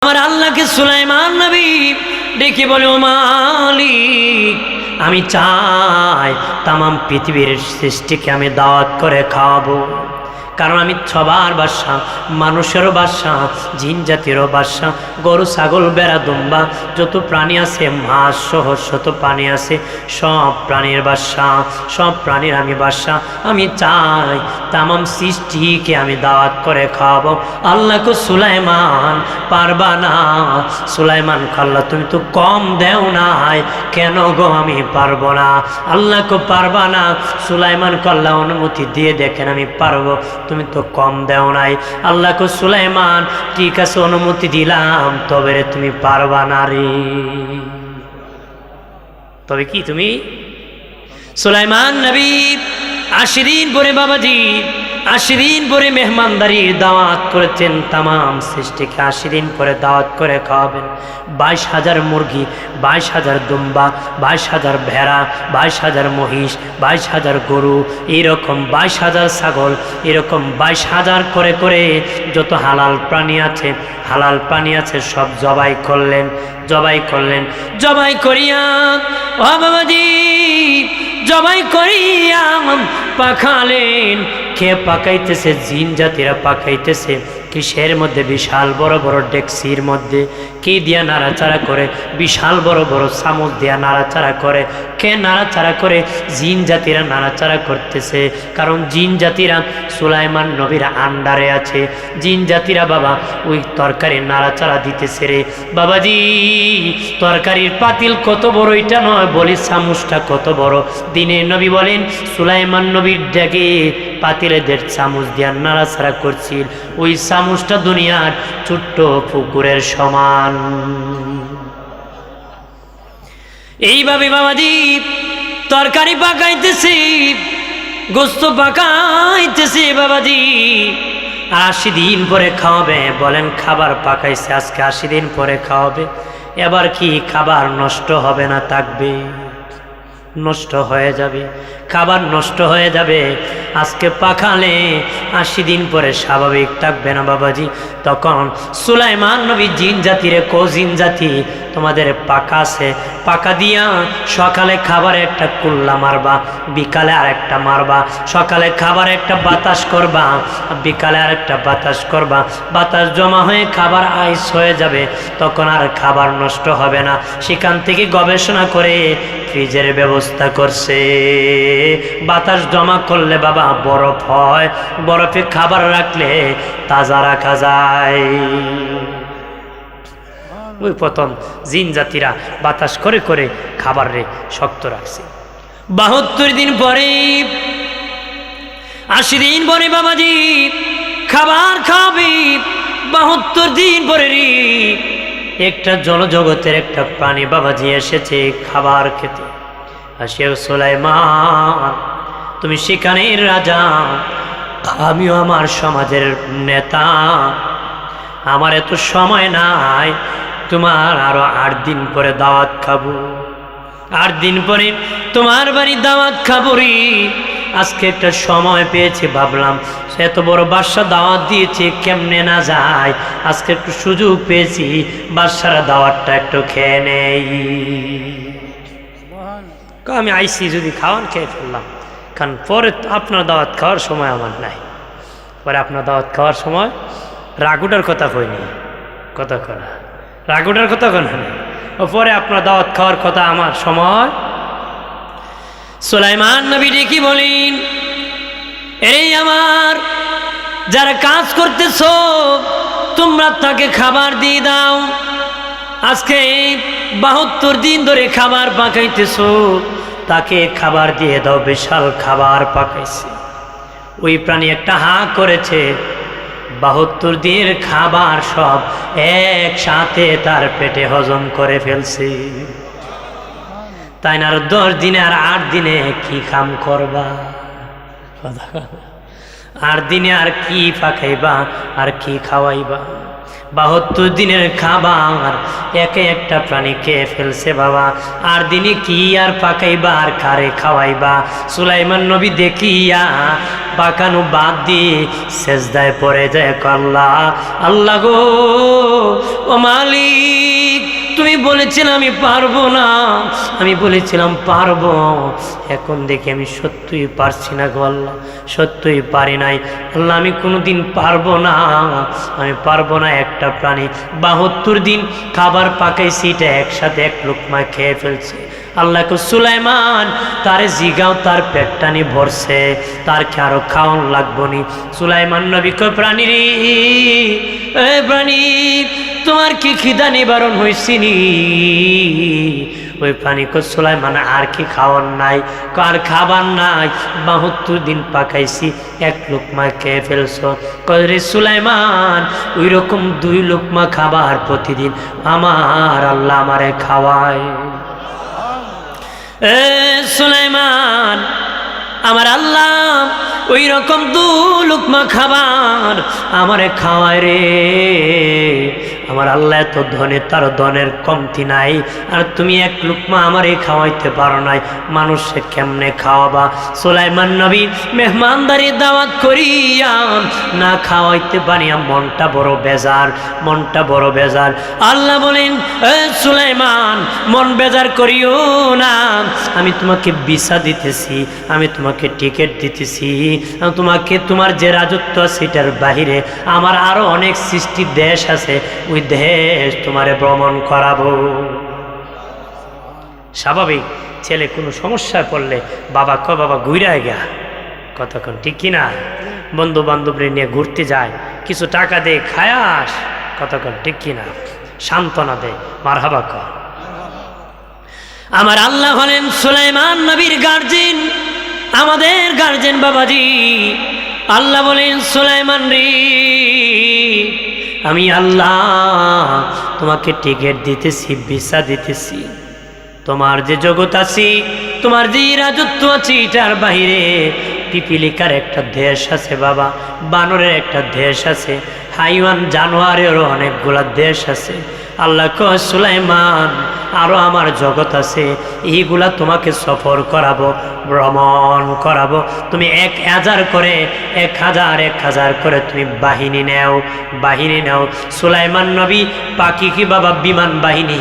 আমার আল্লাহকে সুলাইমান নবী ডেকে বলে, ও মালিক, আমি চাই তাম পৃথিবীর সৃষ্টিকে আমি দাওয়াত করে খাওয়াবো, কারণ আমি সবার বাদশা, মানুষেরও বাদশা, জিন জাতিরও বাদশা, গরু ছাগল বেড়া দুম্বা যত প্রাণী আছে, মাছ সহ শত প্রাণী আছে, সব প্রাণীর বাদশা, সব প্রাণীর আমি বাদশা। আমি চাই তামাম সৃষ্টিকে আমি দাওয়াত করে খাওয়াবো। আল্লাহকে সুলাইমান পারবা না। সুলাইমান আল্লাহ তুমি তো কম দেও নাই, কেন গো আমি পারবো না? আল্লাহকে পারবা না। সুলাইমান আল্লাহ অনুমতি দিয়ে দেখেন আমি পারবো, তুমি তো কম দেও নাই। আল্লাহকে সুলাইমান ঠিক আছে অনুমতি দিলাম, তবে রে তুমি পারবা না রে। তবে কি তুমি? সুলাইমান নবী 80 দিন পরে বাবাজি 80 দিন পরে মেহমানদারির দাওয়াত করেছেন তামাম সৃষ্টিকে। 80 দিন পরে দাওয়াত করে খাওয়াবেন। 22,000 মুরগি, 22,000 দুম্বা, 22,000 ভেড়া, 22,000 মহিষ, 22,000 গরু, এরকম 22,000 ছাগল, এরকম 22,000 করে করে যত হালাল প্রাণী আছে, হালাল প্রাণী আছে সব জবাই করলেন। জবাই করিয়া ও বাবাজি জবাই করিয়া পাখালেন। কে পাকাইতেছে? জিন জাতিরা পাকাইতেছে। কিসের মধ্যে? বিশাল বড় বড় ডেকসির মধ্যে। কি দিয়া নাড়াচাড়া করে? বিশাল বড় বড় চামচ দিয়া নাড়াচাড়া করে। কে নাড়াচাড়া করে? জিন জাতিরা নাড়াচাড়া করতেছে, কারণ জিন জাতিরা সুলাইমান নবীর আন্ডারে আছে। জিন জাতিরা বাবা ওই তরকারি নাড়াচাড়া দিতেছে রে বাবাজি। তরকারির পাতিল কত বড় এটা নয়, বলি চামচটা কত বড়। দিনের নবী বলেন সুলাইমান নবীর ডেকে পাতিলে 1.5 চামচ দিয়া নাড়াচাড়া করছিল, ওই চামচটা দুনিয়ার ছোট্ট পুকুরের সমান। এইভাবে বাবাজি তরকারি পাকাইতেছে, গোস্ত পাকাইতেছে বাবাজি। 80 দিন পরে খাওয়াবে। বলেন খাবার পাকাইছে আজকে 80 দিন পরে খাওয়াবে। এবার কি খাবার নষ্ট হবে না থাকবে? নষ্ট হয়ে যাবে, খাবার নষ্ট হয়ে যাবে। আজকে পাকালে 80 দিন পরে স্বাভাবিক থাকবে না বাবাজি। তখন সুলাইমান নবী জিন জাতিরে কো, জিন জাতি তোমাদের পাকা আছে, পাকা দিয়া সকালে খাবারে একটা কুল্লা মারবা, বিকালে আর একটা মারবা। সকালে খাবারে একটা বাতাস করবা, বিকালে আর একটা বাতাস করবা। বাতাস জমা হয়ে খাবার আইস হয়ে যাবে, তখন আর খাবার নষ্ট হবে না। সেখান থেকে গবেষণা করে ফ্রিজের ব্যবস্থা করছে। বাতাস জমা করলে বাবা বরফ হয়, বরফে খাবার রাখলে তাজা রাখা যায়। ওই প্রথম জিন জাতিরা বাতাস করে করে খাবার রে শক্ত রাখছে। 72 দিন পরে 80 দিন পরে বাবাজি খাবার খাবি। 72 দিন পরে একটা জলজগতের একটা প্রাণী বাবাজি এসেছে খাবার খেতে। আসে সুলাইমান তুমি সেখানের রাজা, আমিও আমার সমাজের নেতা, আমার এত সময় নাই, তোমার আরো 8 দিন পরে দাওয়াত খাবো। 8 দিন পরে তোমার বাড়ি দাওয়াত খাবো রে। আজকে একটা সময় পেয়েছি, ভাবলাম এত বড় বাদশা দাওয়াত দিয়েছে, কেমনে না যায়। আজকে একটু সুযোগ পেয়েছি, বাদশারা দাওয়াতটা একটু খেয়ে নেই। আমি আইসি যদি খাওয়ান খেয়ে ফেললাম, কারণ পরে আপনার দাওয়াত খাওয়ার সময় আমার নাই। পরে আপনার দাওয়াত খাওয়ার সময় রাগুটার কথা কইনি, কথা করা রাগুটার কথা কেন, পরে আপনার দাওয়াত খাওয়ার কথা আমার সময়। সুলাইমান নবী ডেকে বলেন, এই আমার যারা কাজ করতেছ তোমরা তাকে খাবার দিয়ে দাও। আজকে 72 দিন ধরে খাবার পাকাইতেছ, তাকে খাবার দিয়ে দাও। বিশাল খাবার পাকাইছে। ওই প্রাণী একটা হাঁ করেছে, 72 দিনের খাবার সব একসাথে তার পেটে হজম করে ফেলছে। তাই না? আর 10 দিনে আর 8 দিনে কি কাম করবা? 8 দিনে আর কি পাকাইবা আর কি খাওয়াইবা? 72 দিনের খাবার একে একটা প্রাণী খেয়ে ফেলছে বাবা। আর দিনে কি আর পাকাইবা আর কারে খাওয়াইবা? সুলাইমান নবী দেখিয়া পাকানো বাদ দিয়ে সেজদায় পড়ে যায়, আল্লাহ আল্লাহ গো, ও মালিক, তুমি বলেছিলাম আমি পারবো না, আমি বলেছিলাম পারবো, এখন দেখি আমি সত্যই পারছি না গো আল্লাহ, সত্যই পারি নাই আল্লাহ, আমি কোনোদিন পারবো না, আমি পারবো না। একটা প্রাণী 72 দিন খাবার পাকাইছি, এটা একসাথে এক লোকমা খেয়ে ফেলছে। আল্লাহ কো সুলাইমান তারে জিগাও, তার পেটটানি ভরছে, তার কি আরো খাওয়ান লাগবো নি? সুলাইমান নবী কয়, প্রাণী রে, এ প্রাণী, তোমার কি খিদা নিবারণ হয়েছি নি? ওই প্রাণী কো, সুলাইমান আর কি খাওয়ার নাই? কার খাবার নাই, 72 দিন পাকাইছি, এক লোকমা খেয়ে ফেলছো। কয় রে সুলাইমান, ওই রকম 2 লোকমা খাবার প্রতিদিন আমার আল্লাহ আমারে খাওয়ায়। এ সুলাইমান, আমার আল্লাহ ওই রকম 2 লোকমা খাবার আমারে খাওয়ায় রে। আমার আল্লাহ এত ধনে, তার ধনের কমতি নাই, আর তুমি 1 লোকমা আমারে খাওয়াইতে পারো নাই, মানুষে কেমনে খাওয়াবা? সুলাইমান নবী মেহমানদারি দাওয়াত করিয়া না খাওয়াইতে পারিয়া মনটা বড় বেজার, মনটা বড় বেজার। আল্লাহ বলেন, এ সুলাইমান, মন বেজার করিও না, আমি তোমাকে ভিসা দিতেছি, আমি তোমাকে টিকিট দিতেছি, আমি তোমাকে তোমার যে রাজত্ব সেটার বাহিরে আমার আরো অনেক সৃষ্টি দেশ আছে, ওই দেশ তোমারে ভ্রমণ করাবো। স্বাভাবিক ছেলে কোনো সমস্যায় পড়লে বাবা কয়, বাবা ঘুরে গা, কতক্ষণ ঠিক কিনা? বন্ধু বান্ধবরে নিয়ে ঘুরতে যায়, কিছু টাকা দে, খায়াস, কতক্ষণ ঠিক কিনা? সান্ত্বনা দে, মারহাবা কর। আমার আল্লাহ হলেন সুলাইমান নবীর গার্জিয়ান, আমাদের গার্জিয়ান বাবাজি। আল্লাহ বলেন, সুলাইমান রে, আমি আল্লাহ তোমাকে টিকিট দিতেছি, ভিসা দিতেছি, তোমার যে জগৎ আছে, তোমার যে রাজত্ব আছে, এটার বাহিরে পিপিলিকার একটা দেশ আছে বাবা, বানরের একটা দেশ আছে, হাইওয়ান জানোয়ারেরও অনেকগুলা দেশ আছে। আল্লাহ কয়, সুলাইমান, আরো আমার জগৎ আছে, এইগুলা তোমাকে সফর করাবো, ভ্রমণ করাবো। তুমি 1000 করে 1000 করে তুমি বাহিনী নেও, বাহিনী নেও। সুলাইমান নবী পাখি কি বাবা বিমান বাহিনী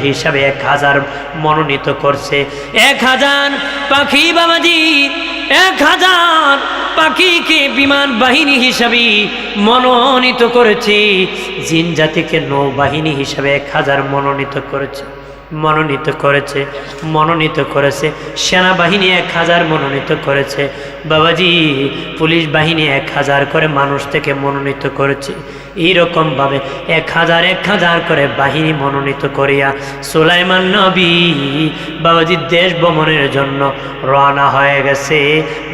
হিসাবে 1000 মনোনীত করছে। 1000 পাখি বাবাজি, 1000 পাখিকে বিমান বাহিনী হিসাবে মনোনীত করেছে। জিন জাতিকে নৌবাহিনী হিসাবে 1000 মনোনীত করেছে, মনোনীত করেছে, মনোনীত করেছে। সেনাবাহিনী 1000 মনোনীত করেছে বাবাজি। পুলিশ বাহিনী 1000 করে মানুষ থেকে মনোনীত করেছে। এইরকমভাবে 1000 করে বাহিনী মনোনীত করিয়া সুলাইমান নবী বাবাজি দেশ ভ্রমণের জন্য রওনা হয়ে গেছে।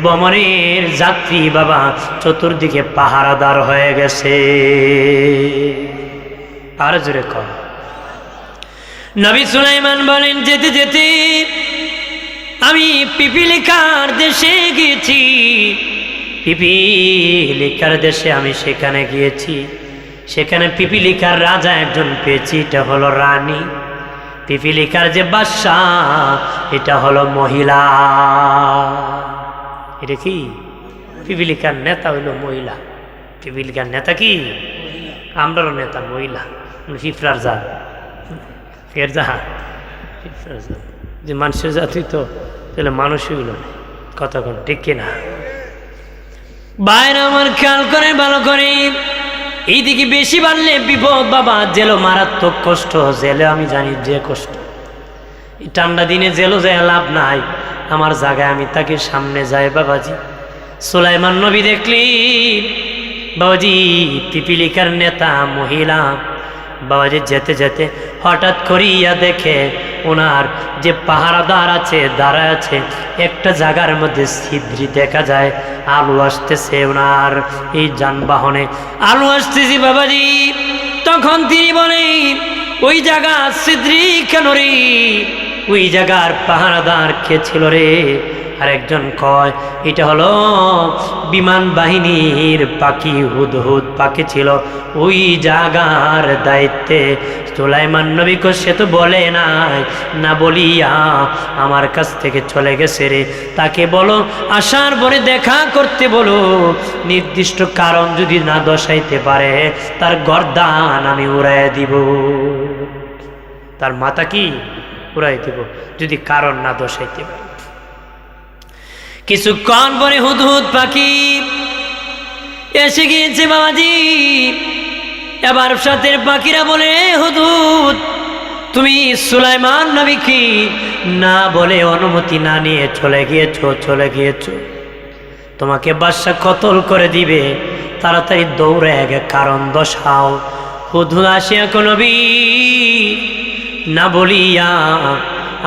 ভ্রমণের যাত্রী বাবা চতুর্দিকে পাহারাদার হয়ে গেছে। আর জোরে কর। নবী সুলাইমান বলেন, যেতে যেতে আমি পিপিলিকার দেশে গিয়েছি, পিপিলিকার দেশে আমি সেখানে গিয়েছি। সেখানে পিপিলিকার রাজা একজন পেয়েছি, এটা হলো রানী। পিপিলিকার যে বাদশাহ, এটা হলো মহিলা। এটা কি? পিপিলিকার নেতা হইলো মহিলা। পিপিলিকার নেতা কি? আমরারও নেতা মহিলা। ফিফরার জাত, এর জাহাজ যে মানুষের জাতি, তো তাহলে মানুষই হইল না। কতক্ষণ ঠিক কিনা? বাইরে আমার খেয়াল করে ভালো করে, এইদিকে বেশি বাড়লে বিপদ বাবা। জেলো মারাত্মক কষ্ট, জেলে আমি জানি যে কষ্ট। এই ঠান্ডা দিনে জেলো যায় লাভ নাই। আমার জায়গায় আমি তাকে সামনে যাই বাবাজি। সুলাইমান নবী দেখলি বাবাজি পিপিলিকার নেতা মহিলা বাবাজি যেতে যেতে হঠাৎ করিয়া দেখে ওনার যে পাহারাদার আছে, দাঁড়ায় আছে, একটা জায়গার মধ্যে ছিদ্রি দেখা যায়। আলু আসতেছে ওনার এই যানবাহনে, আলু আসতেছি বাবাজি। তখন তিনি বলে, ওই জায়গা ছিদ্রি কেন রে? ওই জায়গার পাহারাদার কে ছিল রে? আর একজন কয় এটা হলো বিমান বাহিনীর পাখি, হুদহুদ পাখি ছিল ওই জায়গার দায়িত্বে। সুলাইমান নবী কো সে তো বলে নাই, না বলিয়া আমার কাছ থেকে চলে গেছে রে, তাকে বলো আসার পরে দেখা করতে বলো, নির্দিষ্ট কারণ যদি না দর্শাইতে পারে তার গর্দান আমি উড়াইয়া দিব, তার মাথা কি উড়াই দিব যদি কারণ না দর্শাইতে পারে। কিছুক্ষণ পরে হুদহুদ পাখি এসে গিয়েছে বাবাজি। এবার সাথের পাখিরা বলে হুদহুদ তুমি সুলাইমান নবী কি না বলে অনুমতি না নিয়ে চলে গিয়েছো, তোমাকে বাদশা কতল করে দিবে, তাড়াতাড়ি দৌড়ে আগে কারণ দশাও। হুদহুদ আসিয়া কো নবী না বলিয়া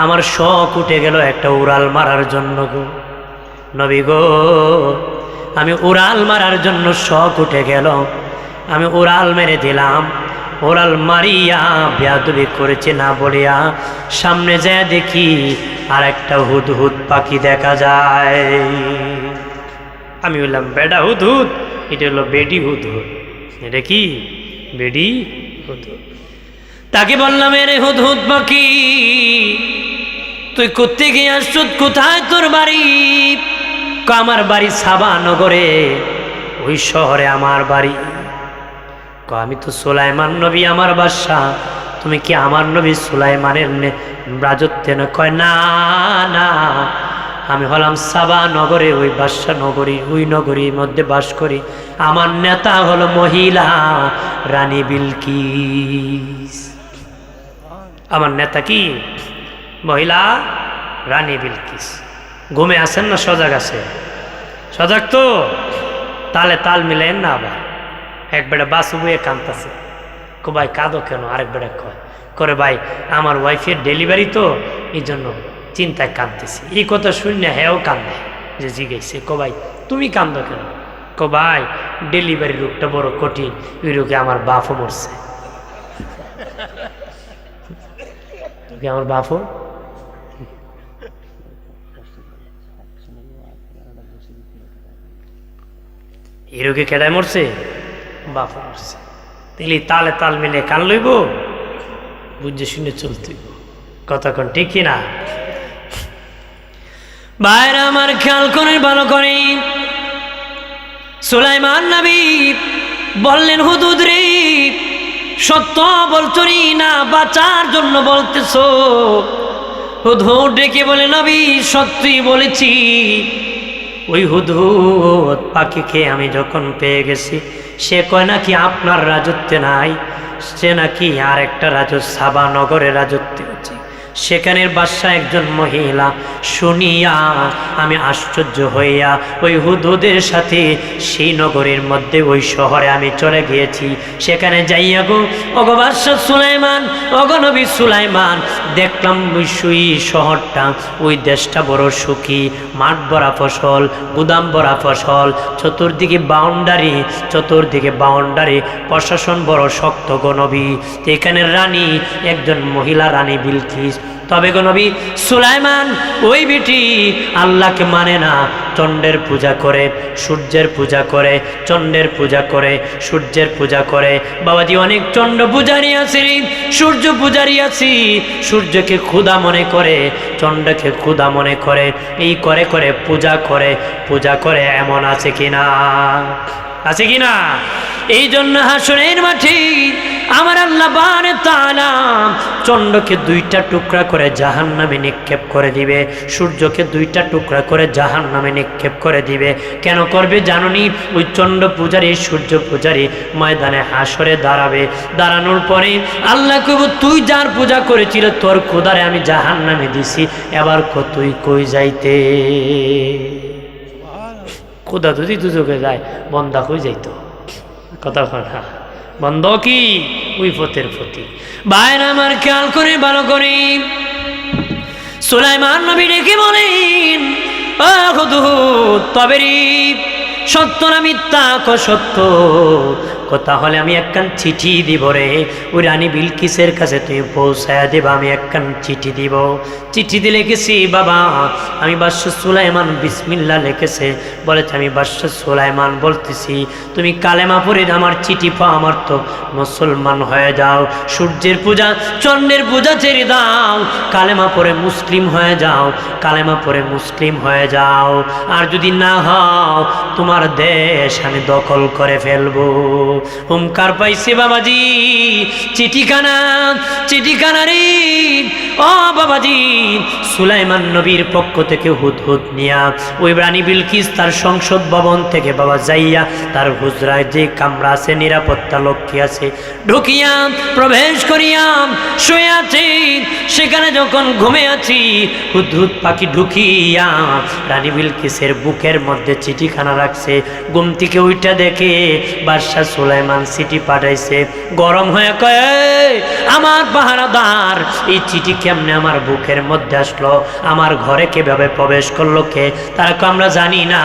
আমার শখ উঠে গেল একটা উড়াল মারার জন্য গো নবী গো, আমি উড়াল মারার জন্য শখ উঠে গেল, আমি উড়াল মেরে দিলাম। উড়াল মারিয়া বেয়াদবি করেছে না বলিয়া সামনে যায় দেখি আর একটা হুদহুদ পাখি দেখা যায়। আমি বললাম বেডা হুদহুদ, এটা হলো বেডি হুদহুদ। এটা কি বেডি হুদহুদ? তাকে বললাম এরে হুদহুদ পাখি তুই কোত্থেকে আসছ, কোথায় তোর বাড়ি? আমার বাড়ি সাবা নগরে, ওই শহরে আমার বাড়ি। আমি তো সুলাইমান নবী আমার বাদশা, তুমি কি আমার নবী সুলাইমানের রাজত্বে না? কয় না না, আমি হলাম সাবা নগরে, ওই বাদশা নগরী, ওই নগরীর মধ্যে বাস করি। আমার নেতা হলো মহিলা রানী বিলকিস। আমার নেতা কি মহিলা রানী বিলকিস। ঘুমে আছেন না সজাগ আছে? সজাগ তো? তালে তাল মিলেন না। আবার এক বেটা বাসু বইয়ে কাঁদতেছে, কো ভাই কাঁদো কেন? আরেক বেটা করে ভাই আমার ওয়াইফের ডেলিভারি তো এই জন্য চিন্তায় কাঁদতেছি। এই কথা শুনে হেও কান্দে, যে জিজ্ঞেসে কো ভাই তুমি কান্দো কেন? কো ভাই ডেলিভারি রোগটা বড় কঠিন, ওই রোগে আমার বাপও মরছে। আমার বাপও এই রোগে কেডায় মরছে? বাপও মরছে। তাইলে তালে তাল মিলে কান লইব, বুঝে শুনে চলতে কতক্ষণ, ঠিক কিনা? বাইরে আমার খেয়াল করে ভালো করে সুলাইমান নবী বললেন হুদহুদ রে সত্য বলছরি না বাঁচার জন্য বলতেছো? হুদহুদ ডেকে বলে নবী সত্যি বলেছি। ওই হুদহুদ পাখিকে আমি যখন পেয়ে গেছি, সে কয় নাকি আপনার রাজত্বে নাই, সে নাকি আর একটা রাজত্ব সাবা নগরের রাজত্বে আছে, সেখানের বাদশা একজন মহিলা। শুনিয়া আমি আশ্চর্য হইয়া ওই হুদহুদের সাথে সেই নগরের মধ্যে ওই শহরে আমি চলে গিয়েছি। সেখানে যাইয়া গো ওগো বাদশা সুলাইমান, ওগো নবী সুলাইমান, দেখলাম ওই শহরটা, ওই দেশটা বড় সুখী, মাঠ ভরা ফসল, গুদাম ভরা ফসল, চতুর্দিকে বাউন্ডারি, প্রশাসন বড় শক্ত গো নবী। এখানের রানী একজন মহিলা রানী বিলকিস। তবে গো নবী সুলাইমান ওই বেটি আল্লাহকে মানে না, চণ্ডের পূজা করে, সূর্যের পূজা করে, চণ্ডের পূজা করে, সূর্যের পূজা করে। বাবাজি অনেক চণ্ড পূজারি আছি, সূর্য পূজারি আছি। সূর্যকে ক্ষুধা মনে করে, চণ্ডকে ক্ষুধা মনে করে, এই করে করে পূজা করে এমন আছে কিনা? আছে কিনা? এই জন্য হাসরের মাঠে আমার আল্লাহ বারে তাআলা চণ্ডকে দুইটা টুকরা করে জাহান্নামে নিক্ষেপ করে দিবে, সূর্যকে দুইটা টুকরা করে জাহান্নামে নিক্ষেপ করে দিবে। কেন করবে জাননি? ওই চণ্ড পূজারী সূর্য পূজারী ময়দানে হাসরে দাঁড়াবে। দাঁড়ানোর পরে আল্লাহ কইব তুই যার পূজা করেছিল তোর খোদারে আমি জাহান্নামে দিছি, এবার তুই কই যাইতে? খোদা যদি দুজকে যায় বন্দা কই যাইতো? কথা কথা বন্ধ কি ওই পথের প্রতি। বাইরে আমার খেয়াল করে ভালো করে সুলাইমান নবী ডেকে বলেন হুদহুদ তবে রে সত্য না মিথ্যা? সত্য। ও তাহলে আমি একখান চিঠি দিব রে, ওই রানী বিলকিসের কাছে তুমি পৌঁছায় দেবা, আমি একখান চিঠি দিব। চিঠিতে লিখেছি বাবা আমি বাদশা সুলাইমান, বিসমিল্লাহ লিখেছে, বলেছে আমি বাদশা সুলাইমান বলতেছি তুমি কালেমা পড়ে আমার চিঠি পাও, আমার তো মুসলমান হয়ে যাও, সূর্যের পূজা চন্দ্রের পূজা ছেড়ে দাও, কালেমা পড়ে মুসলিম হয়ে যাও, কালেমা পড়ে মুসলিম হয়ে যাও, আর যদি না হও তোমার দেশ আমি দখল করে ফেলবো। হুমকার পাইছে বাবাজি, চিঠিখানা রে ও বাবাজি, সুলাইমান নবীর পক্ষ থেকে হুদহুদ নিয়া ওই রানী বিলকিস তার সংসদ ভবন থেকে বাবা যাইয়া তার হুজরায় যে কামরা আছে, নিরাপত্তা লক্ষ্মী আছে, ঢুকিয়া প্রবেশ করিয়া শুয়ে আছি, সেখানে যখন ঘুমে আছি হুদহুদ পাখি ঢুকিয়া রানী বিলকিসের বুকের মধ্যে চিঠিখানা রাখছে। ঘুম থেকে ওইটা দেখে বাদশা সুলাইমান চিঠি পাঠাইছে, গরম হয়ে কয় আমার পাহারাদার এই চিঠি কেমনে আমার বুকের মধ্যে আসলো, আমার ঘরে কিভাবে প্রবেশ করলো কে? তারা আমরা জানি না।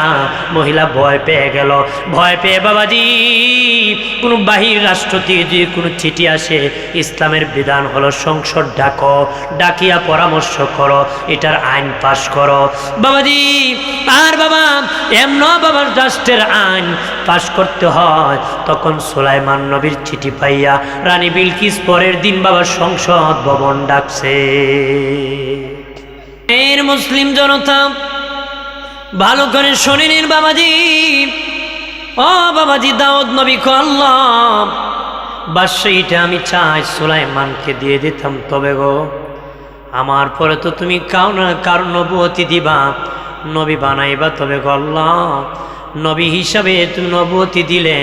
মহিলা ভয় পেয়ে গেল, ভয় পেয়ে বাবাজি কোনো বাহির রাষ্ট্র থেকে যদি কোনো চিঠি আসে, ইসলামের বিধান হলো সংসদ ডাকো, ডাকিয়া পরামর্শ করো, এটার আইন পাশ করো বাবাজি। আর বাবা এমন বাবার রাষ্ট্রের আইন পাশ করতে হয়। তখন সুলাইমান নবীর চিঠি পাইয়া রানী বিলকিস পরের দিন বাবা সংসদ ভবন ডাকছে। এর মুসলিম জনতা ভালো করে শোনেন বাবাজি, ও বাবাজি দাউদ নবী কো আল্লাহ বাদশাহীটা আমি চাই সুলাইমানকে দিয়ে দিতাম, তবে গো আমার পরে তো তুমি কারো নবুয়তি দিবা, নবী বানাইবা, তবে গো আল্লাহ নবী হিসাবে তুমি নবুয়তি দিলে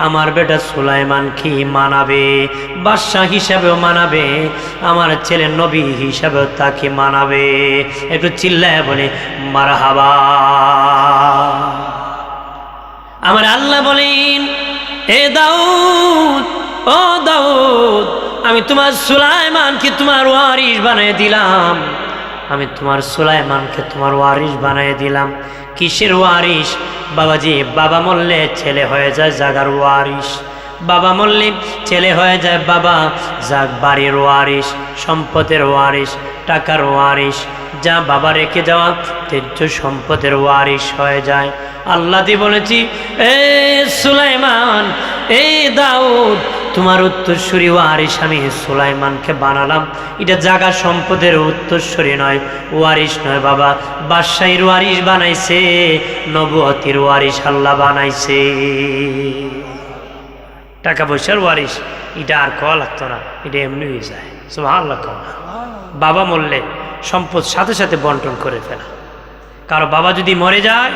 আমার বেটা সুলাইমান কি মানাবে, বাদশাহ হিসাবেও মানাবে, আমার ছেলে নবী হিসাবেও তাকে মানাবে। একটু চিল্লায় বলে মারহাবা। আমার আল্লাহ বলেন এ দাউদ, ও দাউদ আমি তোমার সুলাইমানকে তোমার ওয়ারিস বানিয়ে দিলাম, আমি তোমার সুলাইমানকে তোমার ওয়ারিস বানিয়ে দিলাম। কিসের ওয়ারিস বাবাজি? বাবা মরলে ছেলে হয়ে যায় জাগার ওয়ারিস, বাবা মরলে ছেলে হয়ে যায় বাবা যাক বাড়ির ওয়ারিস, সম্পদের ওয়ারিস, টাকার ওয়ারিস, যা বাবা রেখে যাওয়া তেজ্য সম্পদের ওয়ারিস হয়ে যায়। আল্লাহ দিয়ে বলেছি এ সুলাইমান, এ দাউদ তোমার উত্তরসূরি ওয়ারিস আমি সুলাইমানকে বানালাম। এটা জাগা সম্পদের উত্তরসূরি নয়, ওয়ারিস নয় বাবা, বাদশাহীর ওয়ারিস বানাইছে, নবুয়তির ওয়ারিস আল্লাহ বানাইছে। টাকা পয়সার ওয়ারিস এটা আর কওয়া লাগতো না, এটা এমনি হয়ে যায়। সুবহানাল্লাহ। বাবা মরলে সম্পদ সাথে সাথে বন্টন করে ফেলা, কারো বাবা যদি মরে যায়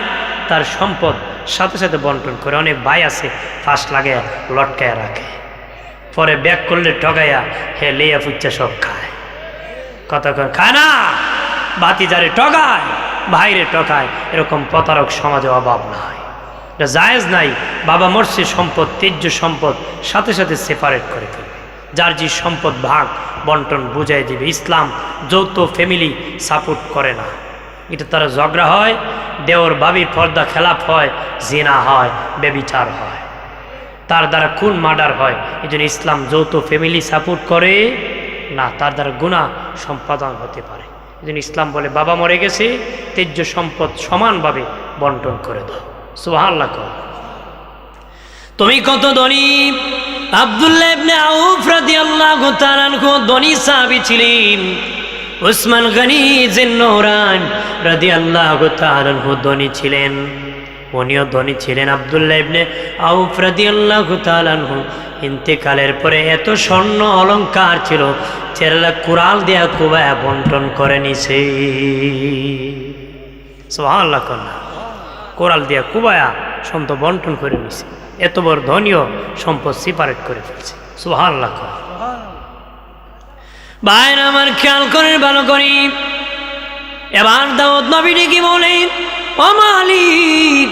তার সম্পদ সাথে সাথে বন্টন করে। অনেক ভাই আছে ফাঁস লাগে লটকায়া রাখে, পরে ব্যাক করলে ঠগাইয়া হে লেয়া ফুচ্চা সব খায়। কতক্ষণ খায় না, ভাতিজারে ঠগায়, ভাইরে ঠগায়, এরকম প্রতারক সমাজে অভাব নাই, এটা জায়েজ নাই। বাবা মরছে সম্পদ তেজ্য সম্পদ সাথে সাথে সেপারেট করে ফেলবে, যার যে সম্পদ ভাগ বন্টন বুঝাই দিবে। ইসলাম যৌথ ফ্যামিলি সাপোর্ট করে না, এটা তারা ঝগড়া হয়, দেওর বাবির পর্দা খেলাপ হয়, জিনা হয়, বেবিচার হয়, তার দ্বারা খুন মার্ডার হয়। এই জন্য ইসলাম যৌথ ফ্যামিলি সাপোর্ট করে না, তার দ্বারা গুনাহ সম্পাদন হতে পারে। এই জন্য ইসলাম বলে বাবা মরে গেছে তেজ্য সম্পদ সমানভাবে বন্টন করে দাও। সুবহানাল্লাহ। তুমি কত ধনী। আব্দুল্লাহ ইবনে আউফ রাদিয়াল্লাহু তাআলা আনহু ধনী সাহাবী ছিলেন। উসমান গনি জিন্নুরান রাদিয়াল্লাহু তাআলা আনহু ধনী ছিলেন, উনিও ধনী ছিলেন। আব্দুল্লাহ ইবনে আউফ রাদিয়াল্লাহু তাআলা আনহু ইন্তেকালের পরে এত স্বর্ণ অলংকার ছিল, ছেলেরা কুড়াল দিয়া কুবায়া বন্টন করে নিছে। সুবহানাল্লাহ। কোরাল দিয়া কুবায়া সম্পদ বন্টন করে নিছে, এত বড় ধনীয় সম্পদ সেপারেট করে ফেলছে। সুবহানাল্লাহ। ভাইরা আমার খেয়াল করেন ভালো করি। এবার দাউদ নবী কি বলে, ও মালিক,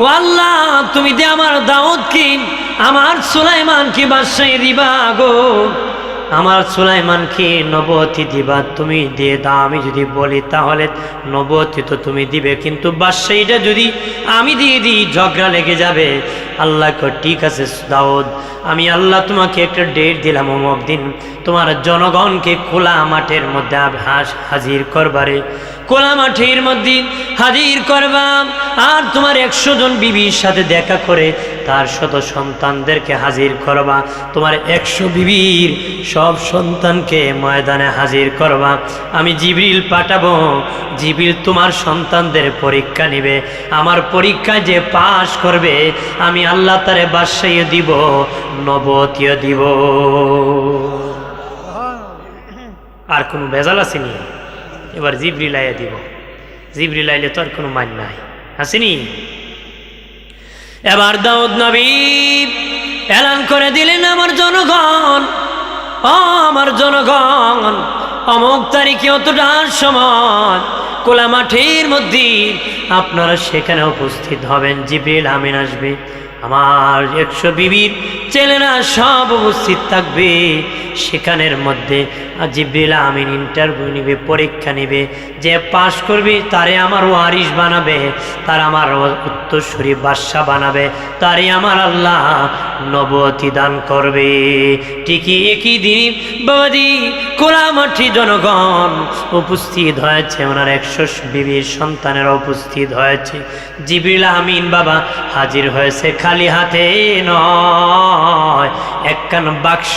ও আল্লাহ তুমি দে আমার দাউদকে আমার সুলাইমানকে বাদশাহী দিবা গো। আমার সুলাইমানকে নবুয়তি দিবা, তুমি দিয়ে দাও। আমি যদি বলি তাহলে নবুয়তি তো তুমি দিবে, কিন্তু বাদশাহীটা যদি আমি দিয়ে দিই ঝগড়া লেগে যাবে। আল্লাহ কয় ঠিক আছে দাউদ, আমি আল্লাহ তোমাকে একটা ডেট দিলাম, অমুক দিন তোমার জনগণকে খোলা মাঠের মধ্যে হাজির করবারে, খোলা মাঠের মধ্যে হাজির করবা। আর তোমার 100 জন বিবির সাথে দেখা করে তার শত সন্তানদেরকে হাজির করবা। তোমার 100 বিবির সব সন্তানকে ময়দানে হাজির করবা। আমি জিবরিল পাঠাবো, জিবরিল তোমার সন্তানদের পরীক্ষা নেবে। আমার পরীক্ষায় যে পাশ করবে আমি আল্লাহ তারে বাদশাহী দিব, নবুয়তিও দিব। আর কোনো ভেজাল আসেনি। এবার জিবরিল আইয়া দিব। জিবরিল আইলে তো আর কোনো মান নাই, আসেনি। এবার দাউদ নবী এলান করে দিলেন, আমার জনগণ, আমার জনগণ, অমুক তারিখে অতটার সময় কোলা মাঠের মধ্যে আপনারা সেখানে উপস্থিত হবেন। জিবরিল আমিন আসবে, আমার 100 বিবির ছেলেরা সব উপস্থিত থাকবে। সেখানের মধ্যে জিবরিল আমিন ইন্টারভিউ নিবে, পরীক্ষা নিবে। যে পাশ করবে তারে আমার ওয়ারিস বানাবে, তার আমার উত্তরসূরি বাদশাহ বানাবে, তারে আমার আল্লাহ নবুয়তি দান করবে। ঠিকই একই দিন বাবাজি কোলামাঠি জনগণ উপস্থিত হয়েছে, ওনার 100 বিবির সন্তানেরা উপস্থিত হয়েছে। জিবরিল আমিন বাবা হাজির হয়েছে, খালি হাতে নয়, একখান বাক্স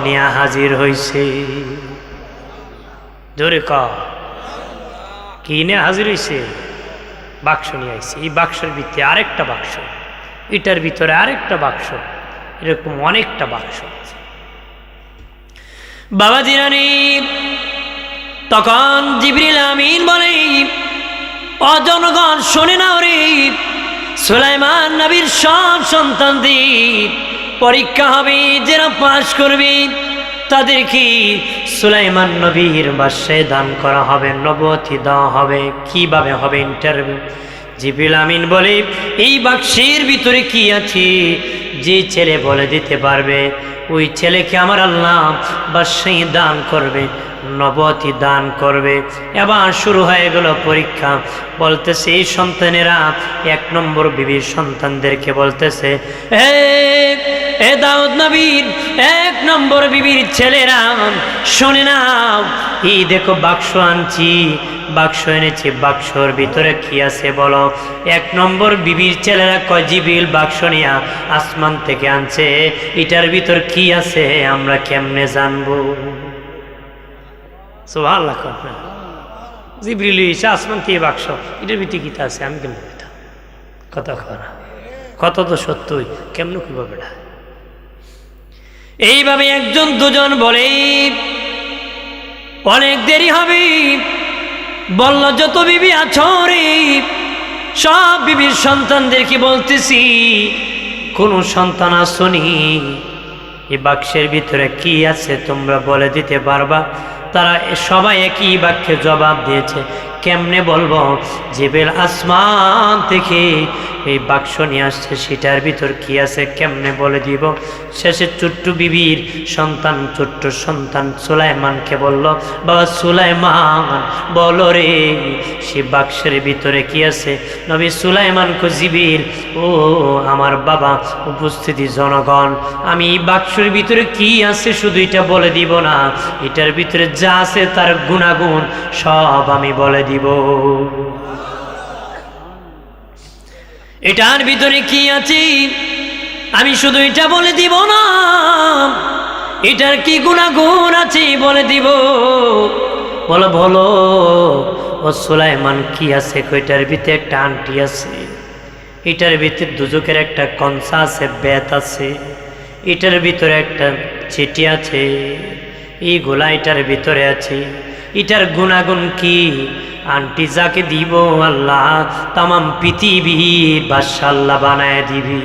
নিয়ে হাজির হয়েছে। জোরে ক, কি নিয়ে হাজির হয়েছে? বাক্স নিয়ে আসছে। এই বাক্সের ভিতরে আরেকটা বাক্স, এটার ভিতরে আরেকটা বাক্স, এরকম অনেকটা বাক্স আছে। বাবা জিরানি তখন জিবরিল আমিন বলে, অজনগণ শোনে নাও রে, সুলাইমান নবীর সব সন্তানদের পরীক্ষা হবে, যারা পাশ করবে তাদেরকে সুলাইমান নবীর বাদশাহী দান করা হবে, নবুয়তি দেওয়া হবে। কিভাবে হবে ইন্টারভিউ? জিবরিল আমিন বলে, এই বাক্সের ভিতরে কি আছে যে ছেলে বলে দিতে পারবে ওই ছেলেকে আমার আল্লাহ বাদশাহী দান করবে, নবুয়তি দান করবে। এবার শুরু হয়ে গেল পরীক্ষা। বলতেছে এই সন্তানেরা 1 নম্বর বিবির সন্তানদেরকে বলতেছে, এ দাউদ নবীর 1 নম্বর বিবির ছেলেরা শোনে নাও, এই দেখো বাক্স আনছি, বাক্স এনেছি, বাক্সর ভিতরে কি আছে বলো। 1 নম্বর বিবির ছেলেরা কয়, জিবরিল বাক্স নিয়া আসমান থেকে আনছে, এটার ভিতর কি আছে আমরা কেমনে জানবো? সুবহানাল্লাহ। জিবরিল এসে আসমান থেকে বাক্স, এটার ভিতরে কি আছে আমি কেমন বলতাম? কথা করা কত তো সত্যই, কেমন কিভাবে না। এইভাবে 1 জন 2 জন বলে অনেক দেরি হবে। বলল যত বিবি আছো রে সব বিবির সন্তানদেরকে বলতেছি, কোন সন্তান আসনি এই বাক্সের ভিতরে কি আছে তোমরা বলে দিতে পারবা? তারা সবাই একই বাক্যে জবাব দিয়েছে। কেমনে বলবো? জিবরিল আসমান থেকে এই বাক্স নিয়ে আসছে, সেটার ভিতর কি আছে কেমনে বলে দিব? শেষে ছোট্ট বিবির সন্তান, ছোট্ট সন্তান সুলাইমানকে বলল, বাবা সুলাইমান বলো রে সে বাক্সের ভিতরে কি আছে? নবী সুলাইমান কো, জিবরিল ও আমার বাবা, উপস্থিতি জনগণ, আমি এই বাক্সের ভিতরে কি আছে শুধু এটা বলে দিব না, এটার ভিতরে যা আছে তার গুণাগুণ সব আমি বলে দিব। এটার ভিতরে কি আছে আমি শুধু এটা বলে দিব না, এটার কি গুণাগুণ আছে বলে দিব। বলো বলো ও সুলাইমান কি আছে? কইটার ভিতরে একটা আংটি আছে, এটার ভিতরে দুজকের একটা কনসা আছে, বেত আছে, এটার ভিতরে একটা চিঠি আছে, এইগুলা এটার ভিতরে আছে। এটার গুণাগুণ কি? আন্টি যাকে দিব আল্লাহ তামাম পৃথিবীর বাদশা আল্লাহ বানায় দিবি।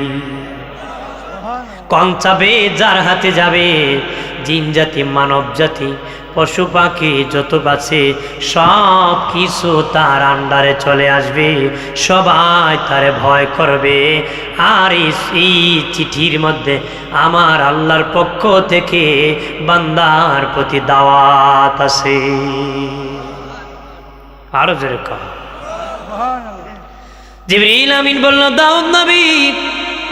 কনসাবে যার হাতে যাবে জিন জাতি, মানব জাতি, পশু পাখি যত আছে সব কিছু তার আন্ডারে চলে আসবে, সবাই তারে ভয় করবে। আর এই চিঠির মধ্যে আমার আল্লাহর পক্ষ থেকে বান্দার প্রতি দাওয়াত আছে। আরো জোরে কহ। জিবরিল আমিন বলল, দাউদ নবী,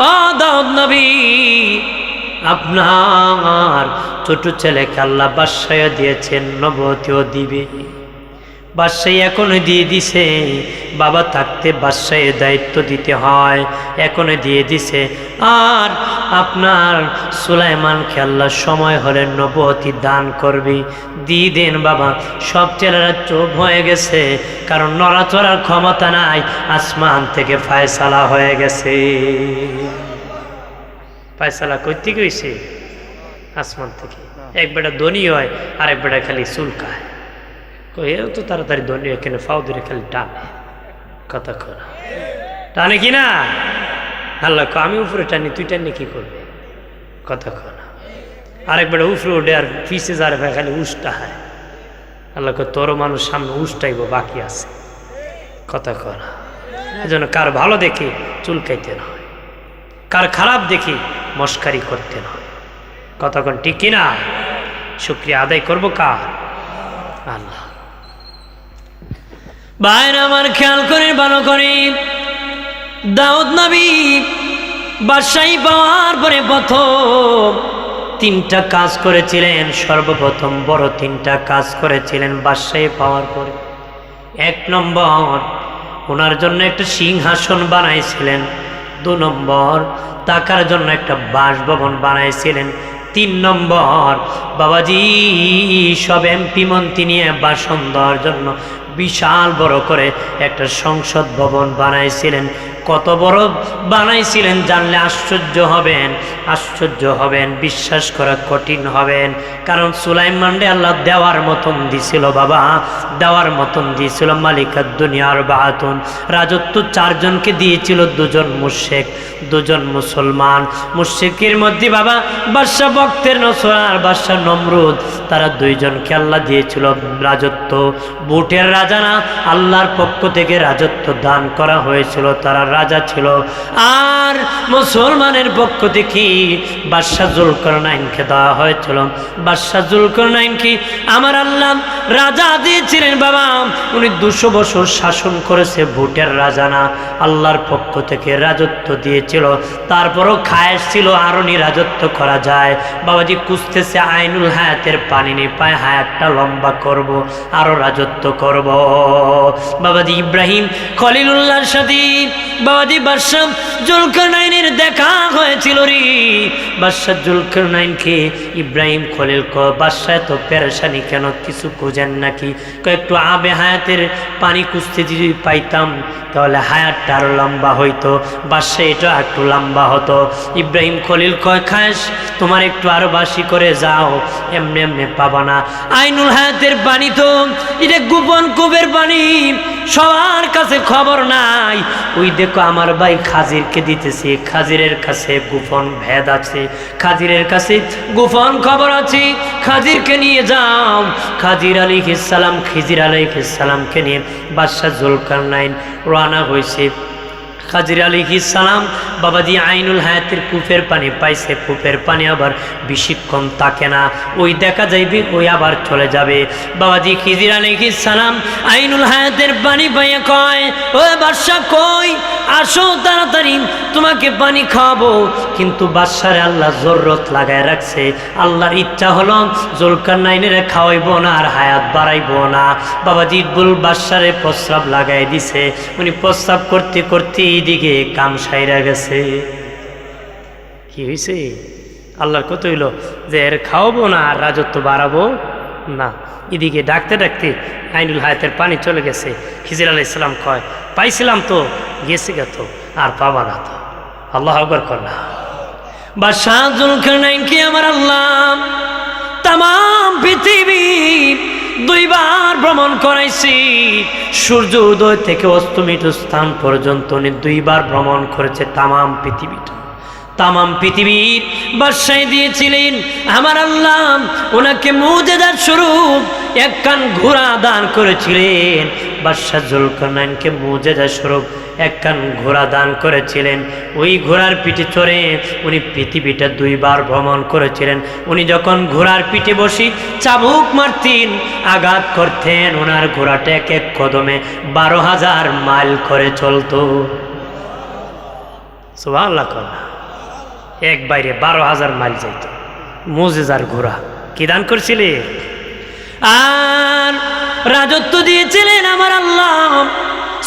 ও দাউদ নবী, আপনার ছোট ছেলেকে আল্লাহ বাদশাহ দিয়েছেন, নবুয়তিও দিবে। বাদশাহী এখনো দিয়ে দিছে, বাবা থাকতে বাদশাহের দায়িত্ব দিতে হয়, এখনো দিয়ে দিছে। আর আপনার সুলাইমানকে আল্লাহ সময় হলে নবুয়তি দান করবে, দিয়ে দেন বাবা। সব ছেলেরা চুপ হয়ে গেছে, কারণ নড়াচড়ার ক্ষমতা নাই, আসমান থেকে ফায়সালা হয়ে গেছে। ফায়সালা কই থেকে হইছে? আসমান থেকে। এক বেটা ধনী হয়, আর এক বেটা খালি চুলকায়। এও তো তাড়াতাড়ি ধনী হয়, কেন ফাও ধরে খালি টানে। কথা করা টানে কিনা? আল্লাহ আমি উপরে টানি, তুই টানি কি করবে? কথা করা। আরেক বেটা উপরে উঠে আর পিছিয়ে যারে ভাই খালি উষ্টা হয়। আল্লাহ তোরও মানুষ সামনে উষ্টাইব বাকি আছে। কথা করা। এই জন্য কার ভালো দেখে চুলকাইতে না হয়, কার খারাপ দেখে মস্কারি করতে না হয়। কতক্ষণ ঠিক কিনা? শুকরিয়া আদায় করবো কার? আল্লাহ। ভাইরা আমার খেয়াল করে ভালো করে, দাউদ নবী বাদশাহী পাওয়ার পরে প্রথম 3টা কাজ করেছিলেন। সর্বপ্রথম বড় 3টা কাজ করেছিলেন বাদশাহী পাওয়ার পরে। 1 নম্বর, ওনার জন্য একটা সিংহাসন বানাইছিলেন। 2 নম্বর, থাকার জন্য একটা বাসভবন বানাইছিলেন। 3 নম্বর, বাবাজি সব এমপি মন্ত্রী নিয়ে ভাষণ দেওয়ার জন্য বিশাল বড় করে একটা সংসদ ভবন বানাইছিলেন। কত বড় বানাইছিলেন জানলে আশ্চর্য হবেন, আশ্চর্য হবেন, বিশ্বাস করা কঠিন হবেন। কারণ সুলাইমানরে আল্লাহ দেওয়ার মতন দিছিল বাবা, দেওয়ার মতন দিয়েছিল। মালিকাত দুনিয়ার বাহাতুন, রাজত্ব 4 জনকে দিয়েছিল, 2 জন মুশরিক, 2 জন মুসলমান। মুশরিকের মধ্যে বাবা বাদশা বক্তের নসর আর বাদশা নমরুদ, তারা 2 জনকে আল্লাহ দিয়েছিল রাজত্ব। বুটের রাজা না, আল্লাহর পক্ষ থেকে রাজত্ব দান করা হয়েছিল, তারা রাজা ছিল। আর মুসলমানের পক্ষ থেকে বাদশা জুলকারনাইনকে দেওয়া হয়েছিল। বাদশা জুলকারনাইনকে আমার আল্লাহ রাজা দিয়েছিলেন বাবা। উনি 200 বছর শাসন করেছে, ভোটের রাজা না, আল্লাহর পক্ষ থেকে রাজত্ব দিয়েছিল। তারপরও খায়েশ ছিল আরো রাজত্ব করা যায়। বাবাজি খুঁজতেছে আইনুল হায়াতের পানি নেই, পায় হায়াতটা লম্বা করব, আরো রাজত্ব করব। বাবাজি ইব্রাহিম খলিলুল্লাহর সাথে বাবাজি বাদশা জুলকারনাইনের দেখা হয়েছিল রে। বাদশা জুলকারনাইনকে ইব্রাহিম খলিল বাদশা তো পেরেশানি কেন, কিছু খুঁজেন নাকি? একটু আবে হায়াতের পানি খুঁজতে যদি পাইতাম তাহলে হায়াতটা আরো লম্বা হইতো, বাদশা এটা একটু লম্বা হতো। ইব্রাহিম খলিল কয় খাস তোমার একটু আরো বাসি করে যাও, এমনি এমনি পাবা না। আইনুল হায়াতের পানি তো এটা গোপন কূপের পানি, সবার কাছে খবর নাই। ওই দেখো আমার ভাই খাজিরকে দিতেছে, খাজিরের কাছে গোপন ভেদ আছে, খাজিরের কাছে গোপন খবর আছে, খাজিরকে নিয়ে যাও। খাজির আলাইহিস সালাম, খিজির আলাইহিস সালামকে নিয়ে বাদশা জুলকারনাইন রওনা হয়েছে। খাজির আলাইহিস সালাম বাবাজি আইনুল হায়াতের কূপের পানি পাইছে, কূপের পানি আবার বেশিক্ষণ থাকে না, ওই দেখা যাইবে ওই আবার চলে যাবে। বাবাজি খিজির আলাইহিস সালাম আইনুল হায়াতের পানি পাইয়া কয়, ও বাদশা কই আসো তাড়াতাড়ি তোমাকে পানি খাওয়াবো। কিন্তু বাদশারে আল্লাহ জরুরত লাগায় রাখছে, আল্লাহর ইচ্ছা হলো জুলকারনাইনের খাওয়াইব না আর হায়াত বাড়াইব না। বাবাজি বাদশারে প্রস্রাব লাগাই দিছে, উনি প্রস্রাব করতে করতে এইদিকে কাম সাইরা গেছে। কি হয়েছে? আল্লাহর কত হইল যে এর খাওয়াবো না আর রাজত্ব বাড়াবো না। এদিকে ডাকতে ডাকতে আইনুল হায়াতের পানি চলে গেছে। খিজির আলাইহিস সালাম কয় পাইছিলাম তো, গেছে গেত আর পাবা না তো। আল্লাহু আকবার কর না। বাদশা জুলকারনাইনকে আমার আল্লাহ তাম পৃথিবী 2 বার ভ্রমণ করাইছি। সূর্য উদয় থেকে অস্তমিত স্থান পর্যন্ত উনি 2 বার ভ্রমণ করেছে তাম পৃথিবীটা। তামাম পৃথিবীর বাদশাহী দিয়েছিলেন আমার আল্লাহ। ওনাকে মুজিজার স্বরূপ একখান ঘোড়া দান করেছিলেন। বাদশাহ জুলকারনাইনকে মুজিজার স্বরূপ একখান ঘোড়া দান করেছিলেন। ওই ঘোড়ার পিঠে চড়ে উনি পৃথিবীটা 2 বার ভ্রমণ করেছিলেন। উনি যখন ঘোড়ার পিঠে বসে চাবুক মারতেন, আঘাত করতেন, ওনার ঘোড়াটা এক এক কদমে 12,000 মাইল করে চলতো। সুবহানাল্লাহ। এক বাইরে 12,000 মাইল যাইত। মুজিজার ঘোড়া কি দান করছিলেন? আর রাজত্ব দিয়েছিলেন আমার আল্লাহ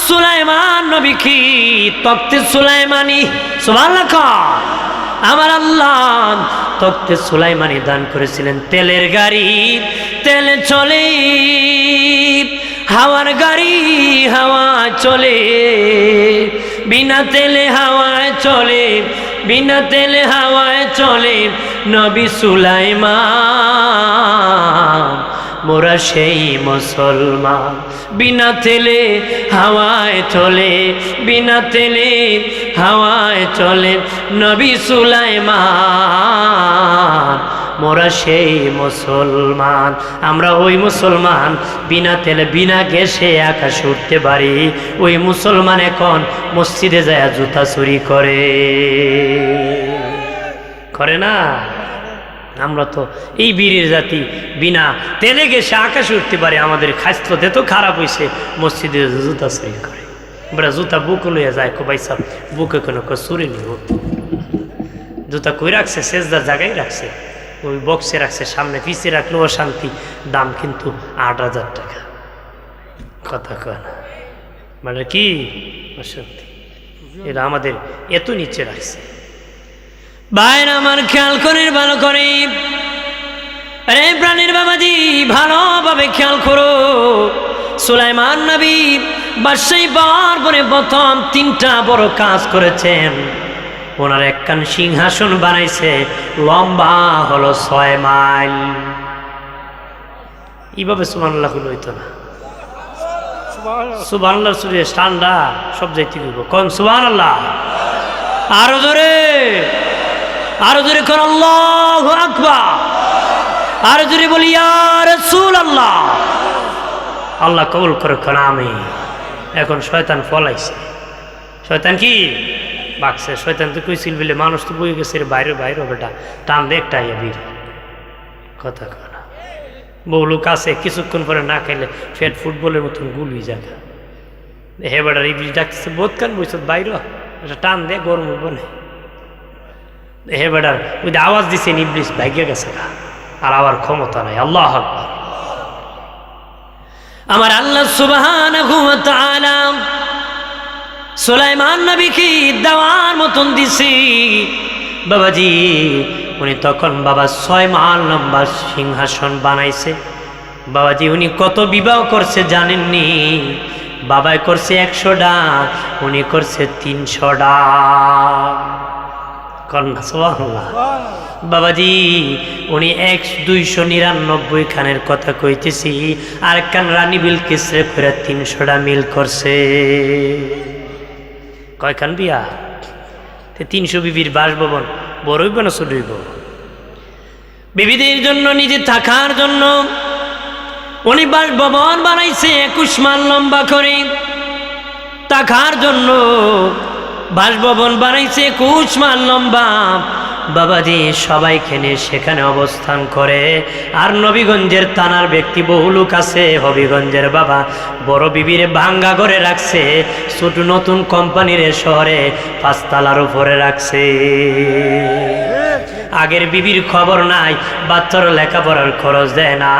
সুলাইমান নবীকে, তখতে সুলাইমানি। সুবহানাল্লাহ। আমার আল্লাহ তখতে সুলাইমানি দান করেছিলেন। তেলের গাড়ি তেলে চলে, হাওয়ার গাড়ি হাওয়া চলে, বিনা তেলে হাওয়ায় চলে, বিনা তেলে হাওয়ায় চলে নবী সুলাইমান। মোরা সেই মুসলমান, বিনা তেলে হাওয়ায় চলে, বিনা তেলে হাওয়ায় চলে নবী সুলাইমান। মোরা সেই মুসলমান, আমরা ওই মুসলমান বিনা তেলে বিনা গ্যাসে আকাশে উঠতে পারি। ওই মুসলমান এখন মসজিদে যায় জুতা চুরি করে না? আমরা তো এই বীরের জাতি, বিনা তেলে গ্যাসে আকাশে উঠতে পারি। আমাদের খাস্ততে তো খারাপ হয়েছে, মসজিদে জুতা চুরি করে। আমরা জুতা বুকে লইয়া যায়, ভাই সাহেব বুকে কোনো চুরি নিব। জুতা কই রাখছে? সেজদার জায়গায় রাখছে, ওই বক্সে রাখছে, সামনে পিছিয়ে রাখলেও অশান্তি। দাম কিন্তু 8,000 টাকা। কথা কয় না, মানে কি অশান্তি? এরা আমাদের এত নিচে রাখছে। ভাইরা আমার খেয়াল করে, ভালো করে, আরে প্রাণীর বাবাজি ভালোভাবে খেয়াল করো। সুলাইমান নবী বাদশাহী পাওয়ার পরে প্রথম 3টা বড় কাজ করেছেন। ওনার একখান সিংহাসন বানাইছে, লম্বা হলো 6 মাইল। এইভাবে সুবহানাল্লাহ হইতো না। সুবহানাল্লাহ সুরে ঠান্ডা সব যাইতে দিব। কোন সুবহানাল্লাহ? আরো জোরে, আরো জোরে কোন আল্লাহু আকবার। আরো জোরে বলি ইয়া রাসূলুল্লাহ। আল্লাহ কবুল করে কোন আমিন। এখন শয়তান ফলাইছে। শয়তান কি বাকছে? শয়তান তো কইছিল বলে মানুষ তো বই গেছে বাইরে বাইরে বেটা টান দে একটা আইয়া বীর। কথা কয় না। বহু লোক আছে কিছুক্ষণ পরে না খাইলে ফেট ফুটবলের মতন গুলি জায়গা। হে বেটার ইবলিস ডাকতেছে, বোধ কান বইস বাইর, এটা টান দে গরম বনে। হে বেটার ওই আওয়াজ দিছে, ইবলিস ভাগ্যে গেছে আর আবার ক্ষমতা নাই। আল্লাহু আকবার। আমার আল্লাহ সুবহানাহু ওয়া তাআলা সুলাইমান নবীকে দেওয়ার মতন দিছি বাবাজি। উনি তখন বাবা 6 মাইল লম্বা সিংহাসন বানাইছে বাবাজি। উনি কত বিবাহ করছে জানেননি? বাবাই করছে 100টা, উনি করছে 300টা। কন্যা সুবহানাল্লাহ। বাবাজি উনি 299 খানের কথা কইতেছি, আর একখান রানী বিলকিসরে করে 300টা মিল করছে। কয়খান বিয়া? 300 বিবির বাসভবন বড় হইব না ছোট হইব? বিবিদের জন্য, নিজে থাকার জন্য উনি বাসভবন বানাইছে 21 মাইল লম্বা করে। থাকার জন্য বাসভবন বানাইছে 21 মাইল লম্বা বাবাজি। সবাই খেনে সেখানে অবস্থান করে। আর নবীগঞ্জের থানার ব্যক্তি বহু লোক আছে। হবিগঞ্জের বাবা বড় বিবির ভাঙ্গা ঘরে রাখছে, ছোট নতুন কোম্পানির শহরে 5 তলার উপরে রাখছে। আগের বিবির খবর নাই, বাচ্চার লেখাপড়ার খরচ দেয় না,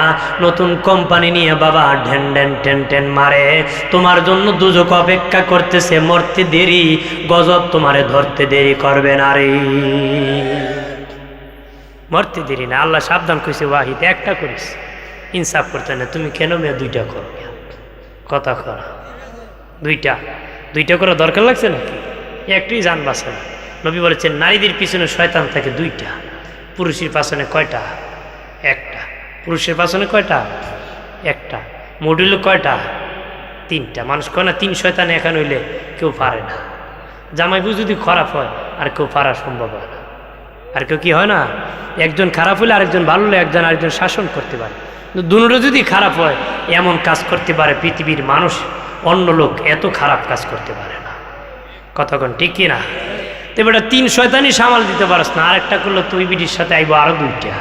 নতুন কোম্পানি নিয়ে বাবা ঢেন ঢেন টেন টেন মারে। তোমার জন্য দুজক অপেক্ষা করতেছে, মরতে দেরি, গজব তোমারে ধরতে দেরি করবে না রে, মরতে দেরি না। আল্লাহ সাবধান কইছে, ওয়াহিদ একটা করিস, ইনসাফ করতে না। তুমি কেন মেয়ে 2টা করো? কথা কর, 2টা করা দরকার লাগছে নাকি? একটাই জান বাঁচে না। নবী বলেছেন নারীদের পিছনে শয়তান থাকে 2টা, পুরুষের পাছনে কয়টা? 1টা। পুরুষের পাছনে কয়টা? 1টা। মডিল কয়টা? 3টা। মানুষ কয় না 3 শয়তান এখানে হইলে কেউ পারে না। জামাইবু যদি খারাপ হয় আর কেউ পারা সম্ভব হয় না, আর কেউ কি হয় না, একজন খারাপ হলে আরেকজন ভালো হলে একজন আরেকজন শাসন করতে পারে। দুটো যদি খারাপ হয় এমন কাজ করতে পারে পৃথিবীর মানুষ অন্য লোক এত খারাপ কাজ করতে পারে না। কতক্ষণ ঠিক কি না? তো বেটা 3 শয়তানি সামাল দিতে পারস না, আরেকটা করলে তুই বিটির সাথে আইব আরো 2টা,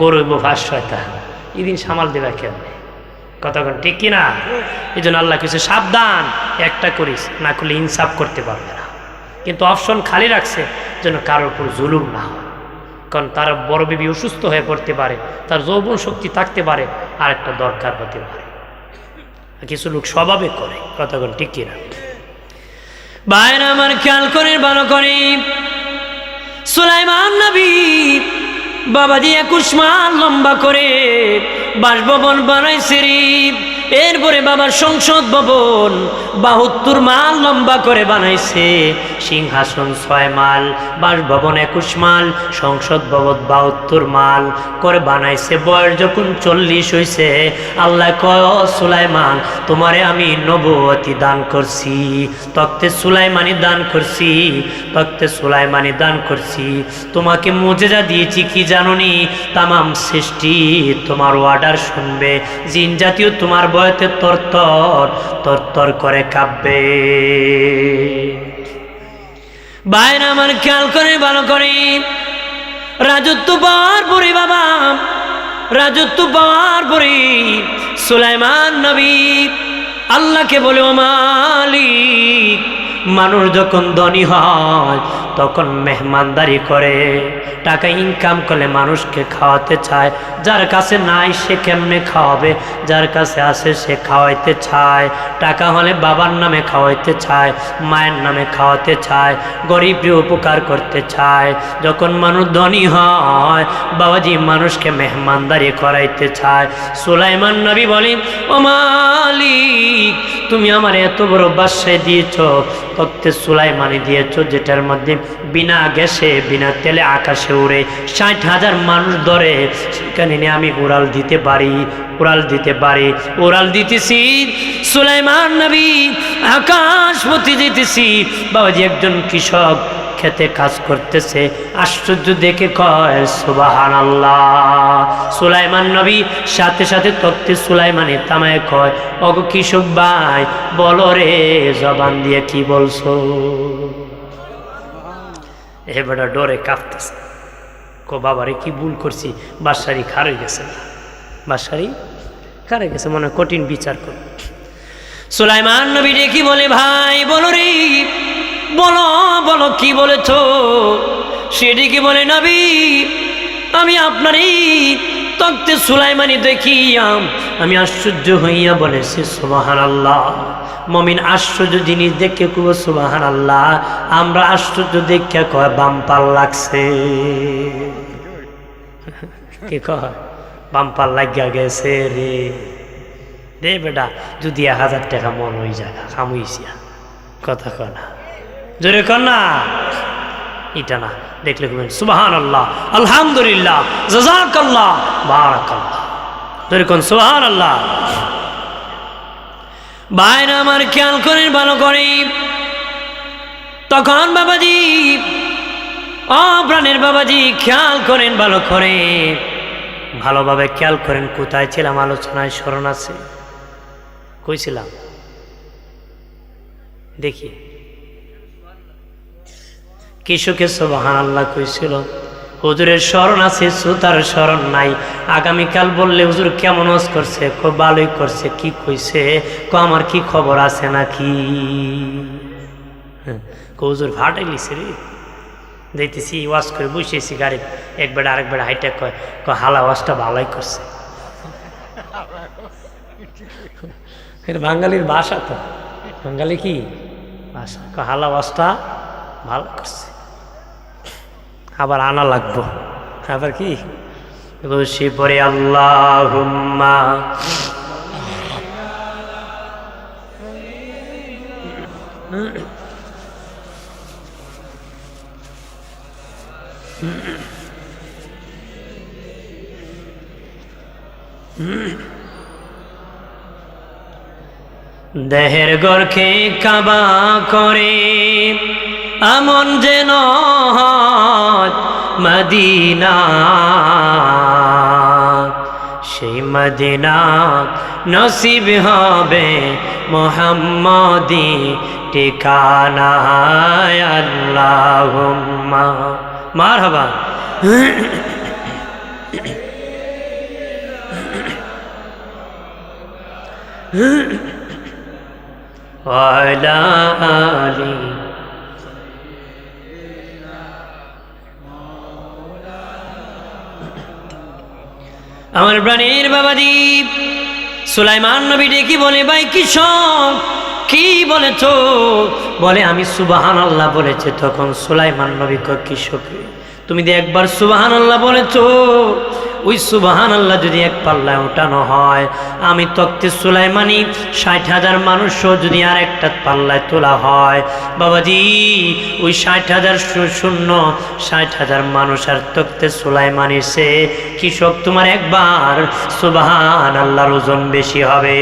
গরু হইব 5 শয়তান, এদিন সামাল দেবা কেমনে? কতক্ষণ ঠিক কি না? এই জন্য আল্লাহ কিছু সাবধান, একটা করিস, না করলে ইনসাফ করতে পারবে না। কিন্তু অপশন খালি রাখছে যেন কারোর উপর জুলুম না হয়, কারণ তার বড় বিবি অসুস্থ হয়ে পড়তে পারে, তার যৌবন শক্তি থাকতে পারে, আর একটা দরকার হতে পারে। কিছু লোক স্বভাবে করে। কতক্ষণ ঠিক কিনা? ভাইরা আমার খেয়াল করে ভালো করে, সুলাইমান নবী বাবাজি 21 মাস লম্বা করে বাসভবন বানাইছে রে। এরপরে বাবার সংসদ ভবন 72 মাইল লম্বা করে বানাইছে, সিংহাসন 6 মাইল, বাসভবন 21 মাইল, সংসদ ভবন 72 মাইল করে বানাইছে। বয়স যখন 40 হইছে আল্লাহ কয়, সুলাইমান তোমারে আমি নবুয়তি দান করছি, তখতে সুলাইমানি দান করছি, তখতে সুলাইমানি দান করছি। তোমাকে মুজিজা দিয়েছি কি জানোনি? তামাম সৃষ্টি তোমার অর্ডার শুনবে, জিন জাতীয় তোমার বয়তে তরতর তরতর করে কাঁপবে। বাইরে আমার খেয়াল করে ভালো করে, রাজত্ব পাওয়ার পরে বাবা, রাজত্ব পাওয়ার পরে সুলাইমান নবী আল্লাহকে বলে, ও মালিক, মানুষ যখন ধনী হয় তখন মেহমানদারি করে, টাকা ইনকাম করলে মানুষকে খাওয়াতে চায়, যার কাছে নাই সে কেমনে খাওয়াবে, যার কাছে আছে সে খাওয়াইতে চায়। টাকা হলে বাবার নামে খাওয়াইতে চায়, মায়ের নামে খাওয়াতে চায়, গরিবকে উপকার করতে চায়। যখন মানুষ ধনী হয় বাবাজি মানুষকে মেহমানদারি করাইতে চায়। সুলাইমান নবী বলেন, ও মালিক তুমি আমার এত বড় বাদশাহী দিয়েছ, তখতে সুলাইমানি দিয়েছ যেটার মধ্যে বিনা গ্যাসে বিনা তেলে আকাশে উড়ে 60,000 মানুষ ধরে, সেখানে নিয়ে আমি উড়াল দিতে পারি, উড়াল দিতে পারি, উড়াল দিতেছি। সুলাইমান নবী আকাশপথে যেতেছি, বাবাজি একজন কৃষক খেতে কাজ করতেছে, আশ্চর্য দেখে কয় সুবহানাল্লাহ। সুলাইমান নবী সাথে সাথে তখতে সুলাইমানি থামায় কয়, ওগো কৃষক ভাই বলো রে, জবান দিয়ে কি বলছো? এবারে ডরে কাঁপতেছে, কো বাবারে কি ভুল করছি, বাদশাহী খারে গেছে, বাদশাহী খারে গেছে, মনে কঠিন বিচার কর। সুলাইমান নবী ডেকে বলে, ভাই বলো রে, বলো বলো কি বলেছ? সেদিকে বলে, নবী আমি আপনারই তখতে সুলাইমানি দেখিয়া আমি আশ্চর্য হইয়া বলেছি সুবহানাল্লাহ। মমিন আশ্চর্য জিনিস দেখে খুব সুবহানাল্লাহ, আমরা আশ্চর্য দেখে কয় বাম্পার লাগছে, কি কয় বাম্পার লাগিয়া গেছে রে। রে বেটা যদি 1000 টাকা মন হয়ে যায় খামুইছিয়া, কথা কয় না, জোরে কর না, এটা না দেখলে সুবহানাল্লাহ, আলহামদুলিল্লাহ, জাযাকাল্লাহ, বারাকাল্লাহ, জোরে কোন সুবহানাল্লাহ। ভাইরা আমার খেয়াল করেন ভালো করে, তখন বাবাজি, ও প্রাণের বাবাজি খেয়াল করেন ভালো করে, ভালোভাবে খেয়াল করেন। কোথায় ছিলাম? আলোচনায় স্মরণ আছে, কইছিলাম দেখি কৃষকে সুবহানাল্লাহ কইছিল, হুজুরের স্মরণ আছে, সুতার স্মরণ নাই। আগামীকাল বললে হুজুর কেমন ওয়াজ করছে, কো ভালোই করছে, কি কইছে, কো আমার কি খবর আছে নাকি, কো হুজুর ভাটাই লিছে রে, দেখতেছি ওয়াজ করে বসেছি গাড়ি, একবার আরেকবার হাইটা কয়, ক হালা ওয়াজটা ভালোই করছে। এটা বাঙালির ভাষা, তো বাঙালি কি ভাষা, ক হালা ওয়াজটা ভালো করছে, আবার আনা লাগবো, আবার কি বসে পরে আল্লাহুম্মা দেহের গর্কে কাবা করে আমন যেন হয় মদিনা, সেই মদিনা নসিব হবে মুহাম্মদি ঠিকানা। আল্লাহুম্মা মারহাবা। ওয়ালা আলি আমার প্রাণের বাবাজি সুলাইমান নবী ডেকে বলে, ভাই কৃষক কি বলেছ? বলে আমি সুবহানাল্লাহ বলেছি। তখন সুলাইমান নবী কয়, কৃষক তুমি যে একবার সুবহানাল্লাহ বলেছ, ওই সুবহানাল্লাহ যদি এক পাল্লায় ওঠানো হয়, আমি তখতে সুলাইমানি 60,000 মানুষও যদি আর একটা পাল্লায় তোলা হয়, বাবাজি ওই 60,000 শূন্য 60,000 মানুষ আর তখতে সুলাইমানি সে কৃষক তোমার একবার সুবহানাল্লাহর ওজন বেশি হবে।